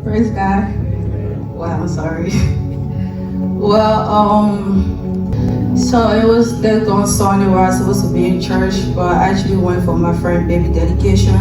Praise God. Wow, I'm sorry. Well, so it was that on Sunday where I was supposed to be in church, but I actually went for my friend baby dedication.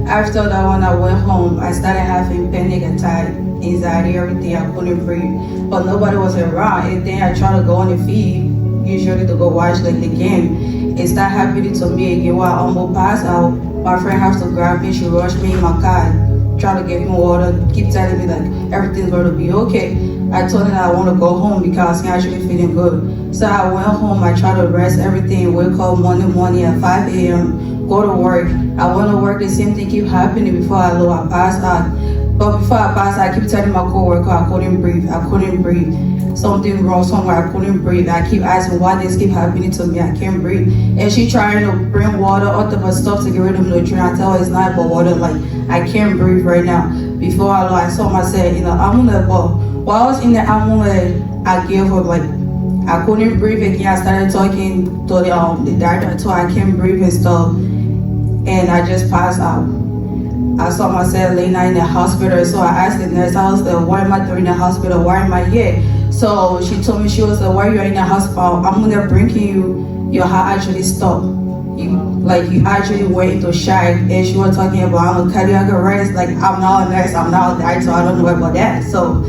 After that one, I went home. I started having panic attack, anxiety, everything. I couldn't breathe, but nobody was around. And then I tried to go on the feed, usually to go watch like the game. It's not happening to me again. While I almost passed out, my friend has to grab me. She rushed me in my car, try to give me water, keep telling me like everything's going to be okay. I told her that I want to go home because I'm actually feeling good. So I went home, I tried to rest everything, wake up morning at 5 a.m., go to work. I went to work, the same thing keep happening before I know I passed out. But before I passed out, I keep telling my coworker I couldn't breathe. Something wrong somewhere, I couldn't breathe. I keep asking why this keep happening to me, I can't breathe. And she trying to bring water, all type of stuff to get rid of the drink. I tell her it's not about water, like I can't breathe right now. Before I know, I saw myself, I'm gonna go. While I was in the ambulance, I gave up, like, I couldn't breathe again. I started talking to the doctor, I told her I can't breathe and stuff, and I just passed out. I saw myself laying out in the hospital, so I asked the nurse, I was like, why am I doing in the hospital? Why am I here? So she told me, she was like, while you're in the hospital, I'm gonna bring you, your heart actually stopped. You actually went into shock, and she was talking about I'm a cardiac arrest. Like, I'm not a nurse, I'm not a doctor, I don't know about that. So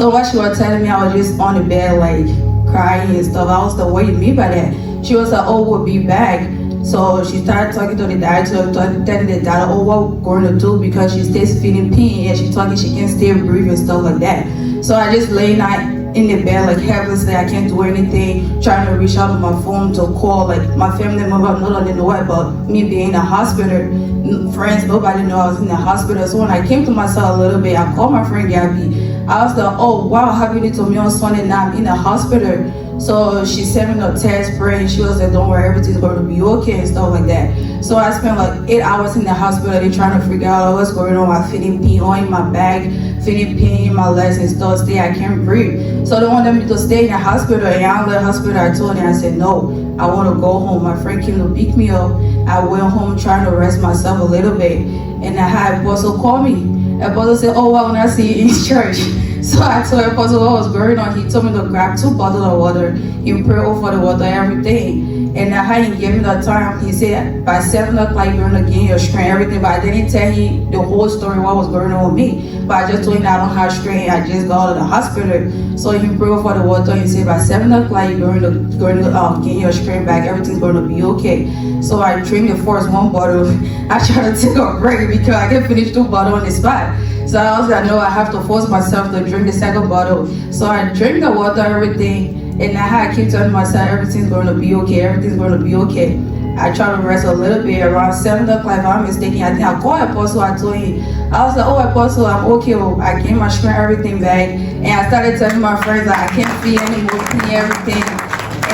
what she was telling me, I was just on the bed like crying and stuff. I was like, what do you mean by that? She was like, oh, we'll be back. So she started talking to the doctor, telling the doctor, oh, what we're going to do, because she stays feeling pain and she's talking she can't stay breathe and stuff like that. So I just lay in the bed like helplessly. I can't do anything, trying to reach out on my phone to call like my family member. Nobody know about me being in the hospital. Friends, nobody know I was in the hospital. So when I came to myself a little bit, I called my friend Gabby. I was like, oh wow, happening to me on Sunday night, I'm in the hospital. So she sent me a text, praying. She was like, don't worry, everything's going to be okay and stuff like that. So I spent like 8 hours in the hospital. They trying to figure out what's going on. I'm feeling pain in my back, feeling pain in my legs and stuff. I can't breathe. So they wanted me to stay in the hospital. And out of the hospital, I told them, I said, no, I want to go home. My friend came to pick me up. I went home trying to rest myself a little bit. And I had Apostle call me. Apostle said, oh, well, when I see you in church. So I told Apostle what was going on. He told me to grab 2 bottles of water. He prayed over the water, everything. And I had him give me the time. He said, by 7 o'clock, you're going to gain your strength, everything. But I didn't tell him the whole story, what was going on with me. But I just told him I don't have strength. I just got out of the hospital. So he prayed over the water. He said, by 7 o'clock, you're going to gain your strength back. Everything's going to be okay. So I drank the first 1 bottle. I tried to take a break because I can't finish 2 bottles on the spot. So I was like, no, I have to force myself to drink the second bottle. So I drank the water, everything, and I keep telling myself everything's going to be okay, everything's going to be okay. I try to rest a little bit. Around 7 o'clock, if I'm mistaken, I think I called Apostle. I told him, I was like, oh, Apostle, I'm okay. I gained my strength, everything back. And I started telling my friends that I can't feel any more pain, everything.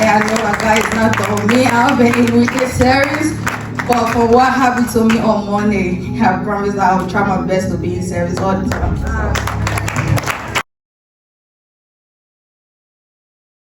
And I know my God is not for me. I've been in with this service. But for what happened to me on Monday, I promise I'll try my best to be in service all the time.